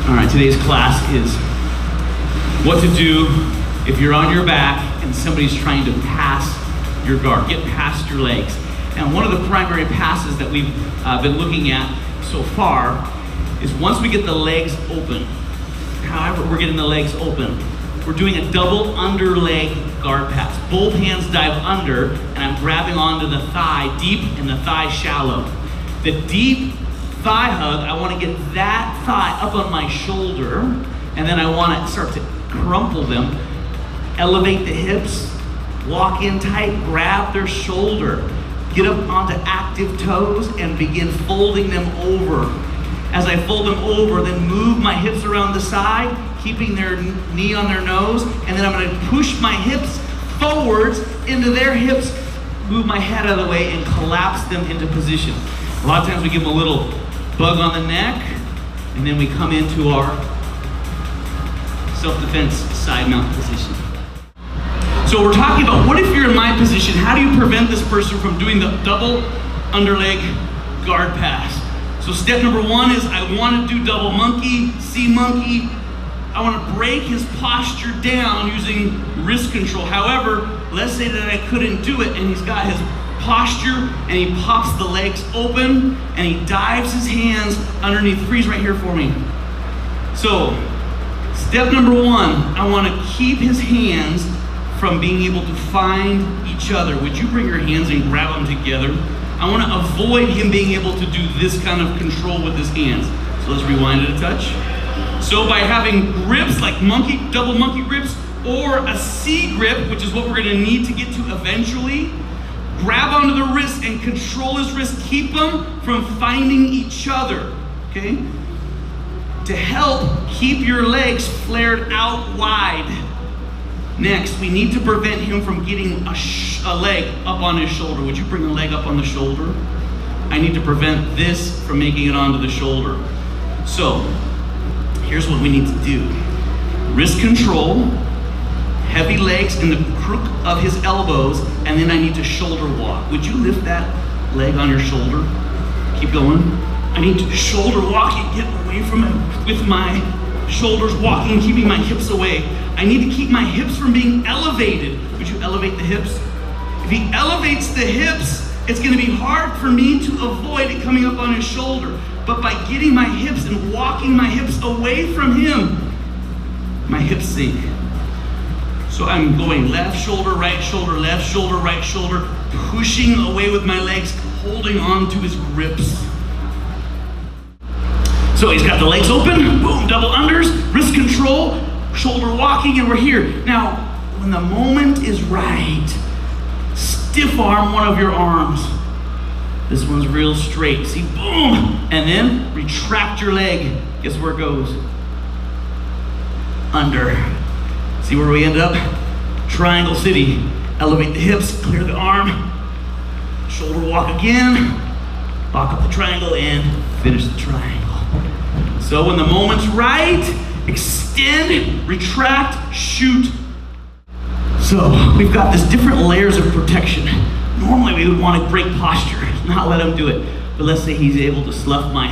All right, today's class is what to do if you're on your back and somebody's trying to pass your guard, get past your legs. And one of the primary passes that we've been looking at so far is once we get the legs open, however we're getting the legs open, we're doing a double under leg guard pass. Both hands dive under and I'm grabbing onto the thigh deep and the thigh shallow. The deep thigh hug, I want to get that thigh up on my shoulder, and then I want to start to crumple them, elevate the hips, walk in tight, grab their shoulder, get up onto active toes and begin folding them over. As I fold them over, then move my hips around the side, keeping their knee on their nose, and then I'm going to push my hips forwards into their hips, move my head out of the way and collapse them into position. A lot of times we give them a little bug on the neck, and then we come into our self-defense side mount position. So we're talking about what if you're in my position, how do you prevent this person from doing the double underleg guard pass? So step number one is I want to do double monkey, sea monkey. I want to break his posture down using wrist control. However, let's say that I couldn't do it and he's got his posture and he pops the legs open and he dives his hands underneath. Freeze right here for me. So step number one, I want to keep his hands from being able to find each other. Would you bring your hands and grab them together? I want to avoid him being able to do this kind of control with his hands. So let's rewind it a touch. So by having grips like monkey, double monkey grips, or a C grip, which is what we're going to need to get to eventually, grab onto the wrist and control his wrist. Keep them from finding each other, okay? To help keep your legs flared out wide. Next, we need to prevent him from getting a leg up on his shoulder. Would you bring a leg up on the shoulder? I need to prevent this from making it onto the shoulder. So, here's what we need to do. Wrist control, heavy legs in the crook of his elbows, and then I need to shoulder walk. Would you lift that leg on your shoulder? Keep going. I need to shoulder walk and get away from him with my shoulders walking, keeping my hips away. I need to keep my hips from being elevated. Would you elevate the hips? If he elevates the hips, it's going to be hard for me to avoid it coming up on his shoulder. But by getting my hips and walking my hips away from him, my hips sink. So I'm going left shoulder, right shoulder, pushing away with my legs, holding on to his grips. So he's got the legs open, boom, double unders, wrist control, shoulder walking, and we're here. Now, when the moment is right, stiff arm one of your arms. This one's real straight, see, boom, and then retract your leg. Guess where it goes? Under. See where we end up? Triangle City. Elevate the hips, clear the arm, shoulder walk again, walk up the triangle, and finish the triangle. So when the moment's right, extend, retract, shoot. So we've got this different layers of protection. Normally we would want to break posture, not let him do it. But let's say he's able to slough my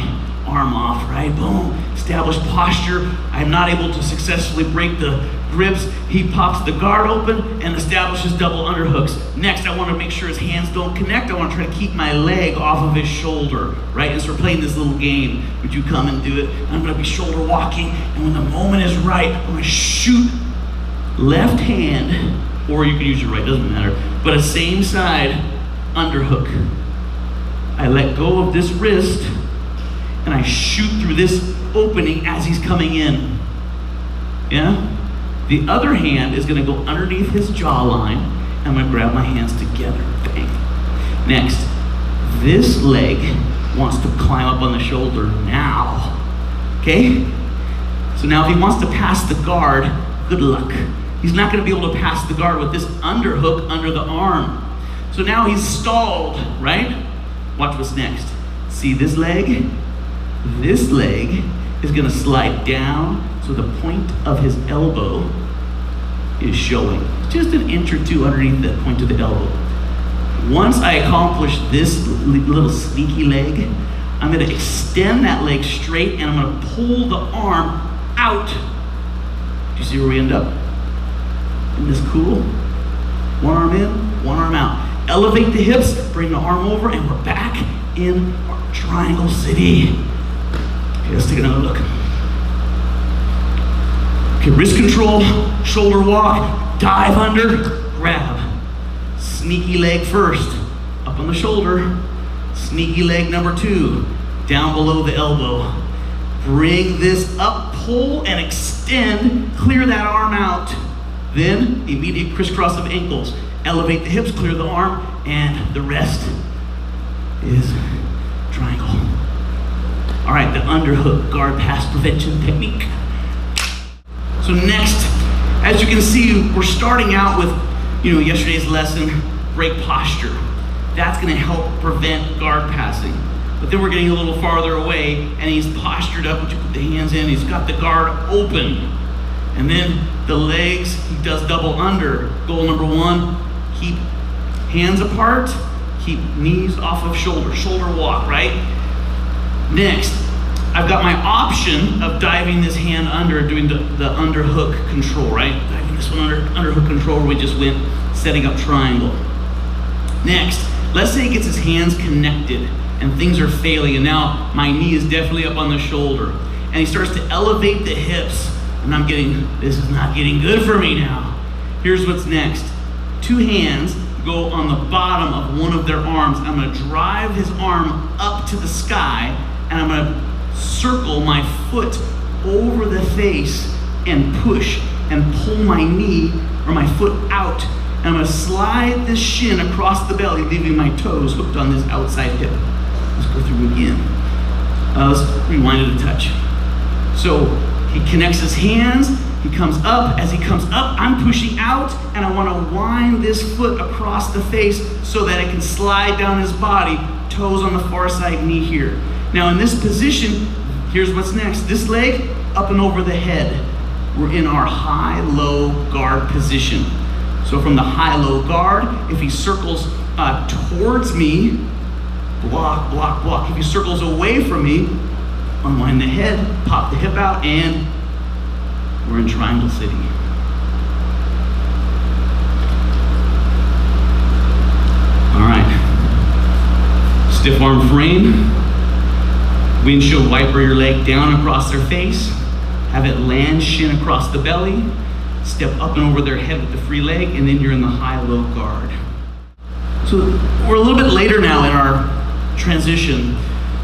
arm off, right? Boom, establish posture. I'm not able to successfully break the grips. He pops the guard open and establishes double underhooks. Next, I want to make sure his hands don't connect. I want to try to keep my leg off of his shoulder, right? And so we're playing this little game. Would you come and do it? I'm going to be shoulder walking, and when the moment is right, I'm going to shoot left hand, or you can use your right, doesn't matter, but a same side underhook. I let go of this wrist, and I shoot through this opening as he's coming in. Yeah? The other hand is going to go underneath his jawline, and I'm going to grab my hands together. Bang. Next, this leg wants to climb up on the shoulder now. Okay? So now if he wants to pass the guard, good luck. He's not going to be able to pass the guard with this underhook under the arm. So now he's stalled, right? Watch what's next. See this leg? This leg is going to slide down so the point of his elbow is showing. Just an inch or two underneath the point of the elbow. Once I accomplish this little sneaky leg, I'm going to extend that leg straight and I'm going to pull the arm out. Do you see where we end up? Isn't this cool? One arm in, one arm out. Elevate the hips, bring the arm over, and we're back in our triangle city. Okay, let's take another look. Okay, wrist control, shoulder walk, dive under, grab. Sneaky leg first, up on the shoulder. Sneaky leg number 2, down below the elbow. Bring this up, pull and extend, clear that arm out. Then, immediate crisscross of ankles. Elevate the hips, clear the arm, and the rest is triangle. All right, the underhook guard pass prevention technique. So next, as you can see, we're starting out with, yesterday's lesson, break posture. That's gonna help prevent guard passing. But then we're getting a little farther away, and he's postured up, which you put the hands in, he's got the guard open. And then the legs, he does double under. Goal number 1, keep hands apart, keep knees off of shoulder walk, right? Next, I've got my option of diving this hand under, doing the underhook control, right? Diving this one under, underhook control, where we just went setting up triangle. Next, let's say he gets his hands connected and things are failing, and now my knee is definitely up on the shoulder. And he starts to elevate the hips, and this is not getting good for me now. Here's what's next. 2 hands go on the bottom of one of their arms. I'm gonna drive his arm up to the sky, and I'm gonna circle my foot over the face and push and pull my knee or my foot out. And I'm gonna slide this shin across the belly, leaving my toes hooked on this outside hip. Let's go through again. Let's rewind it a touch. So he connects his hands, he comes up. As he comes up, I'm pushing out, and I wanna wind this foot across the face so that it can slide down his body, toes on the far side, knee here. Now in this position, here's what's next. This leg up and over the head. We're in our high-low guard position. So from the high-low guard, if he circles towards me, block, block, block. If he circles away from me, unwind the head, pop the hip out, and we're in Triangle City. All right. Stiff arm frame. Windshield wiper your leg down across their face. Have it land shin across the belly. Step up and over their head with the free leg, and then you're in the high-low guard. So we're a little bit later now in our transition.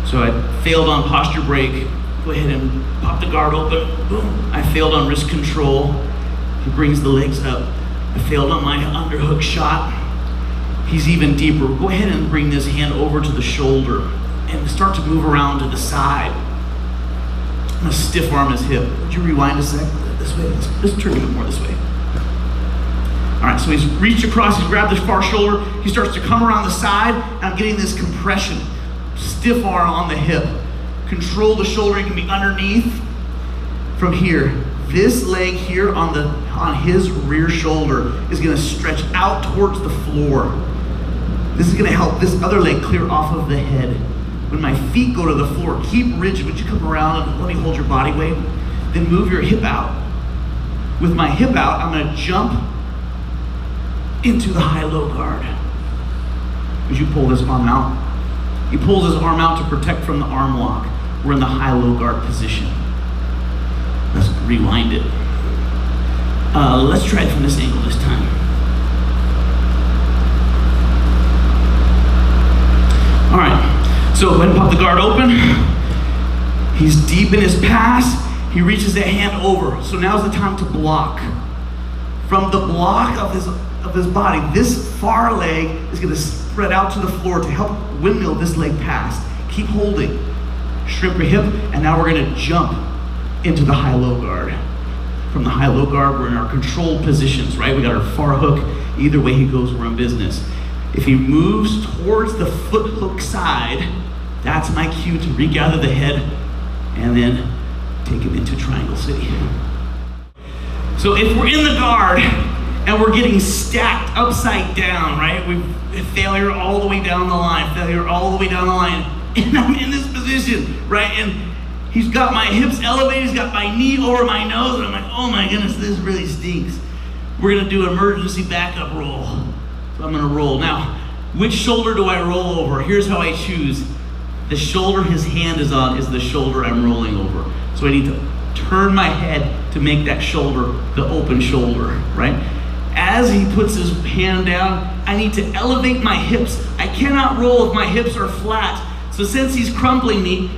So I failed on posture break. Go ahead and pop the guard open. Boom. I failed on wrist control. He brings the legs up. I failed on my underhook shot. He's even deeper. Go ahead and bring this hand over to the shoulder and start to move around to the side. I'm gonna stiff arm his hip. Would you rewind a sec? This way. Let's turn a bit more this way. All right, so he's reached across, he's grabbed this far shoulder. He starts to come around the side, and I'm getting this compression. Stiff arm on the hip. Control the shoulder, you can be underneath. From here, this leg here on his rear shoulder is gonna stretch out towards the floor. This is gonna help this other leg clear off of the head. When my feet go to the floor, keep rigid, but you come around and let me hold your body weight. Then move your hip out. With my hip out, I'm gonna jump into the high-low guard. As you pull this arm out, he pulls his arm out to protect from the arm lock. We're in the high-low guard position. Let's rewind it. Let's try it from this angle this time. All right, so go ahead and pop the guard open. He's deep in his pass. He reaches that hand over. So now's the time to block. From the block of his body, this far leg is gonna spread out to the floor to help windmill this leg past. Keep holding. Shrimp your hip, and now we're gonna jump into the high-low guard. From the high-low guard, we're in our controlled positions, right? We got our far hook. Either way he goes, we're in business. If he moves towards the foot hook side, that's my cue to regather the head and then take him into Triangle City. So if we're in the guard and we're getting stacked upside down, right? We've failure all the way down the line, failure all the way down the line, and I'm in this position, right? And He's got my hips elevated, he's got my knee over my nose, and I'm like, oh my goodness, this really stinks. We're gonna do emergency backup roll. So I'm gonna roll. Now, which shoulder do I roll over? Here's how I choose. The shoulder his hand is on is the shoulder I'm rolling over. So I need to turn my head to make that shoulder the open shoulder, right? As he puts his hand down, I need to elevate my hips. I cannot roll if my hips are flat. So since he's crumpling me,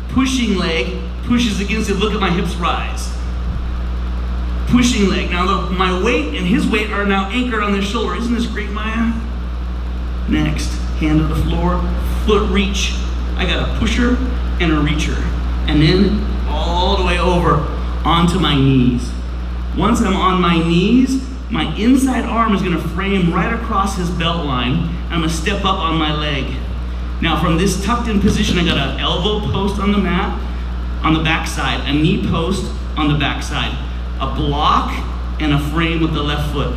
pushing leg pushes against it. Look at my hips rise. Pushing leg. Now my weight and his weight are now anchored on this shoulder. Isn't this great, Maya? Next, hand to the floor, foot reach. I got a pusher and a reacher. And then all the way over onto my knees. Once I'm on my knees, my inside arm is gonna frame right across his belt line. I'm gonna step up on my leg. Now from this tucked in position, I got an elbow post on the mat, on the back side, a knee post on the back side, a block and a frame with the left foot.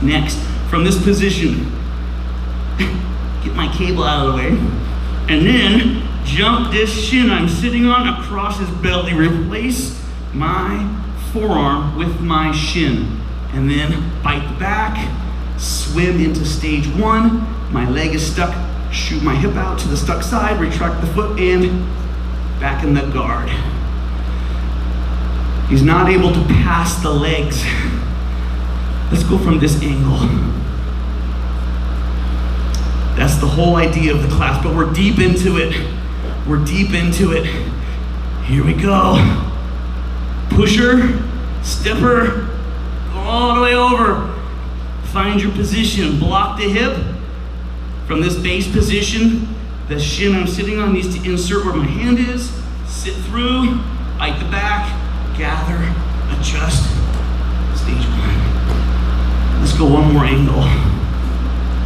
Next, from this position, get my cable out of the way, and then jump this shin I'm sitting on across his belly, replace my forearm with my shin, and then bite the back, swim into stage one. My leg is stuck, shoot my hip out to the stuck side, retract the foot, and back in the guard. He's not able to pass the legs. Let's go from this angle. That's the whole idea of the class, but we're deep into it. We're deep into it. Here we go. Pusher, stepper, all the way over. Find your position, block the hip. From this base position, the shin I'm sitting on needs to insert where my hand is, sit through, bite the back, gather, adjust, stage one. Let's go one more angle.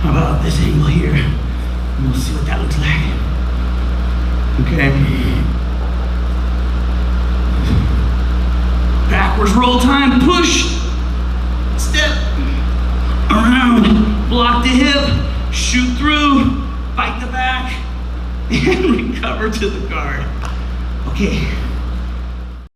How about this angle here? And we'll see what that looks like. Okay. Backwards roll time, push, step, around, block the hip, shoot through, bite the back, and recover to the guard. Okay.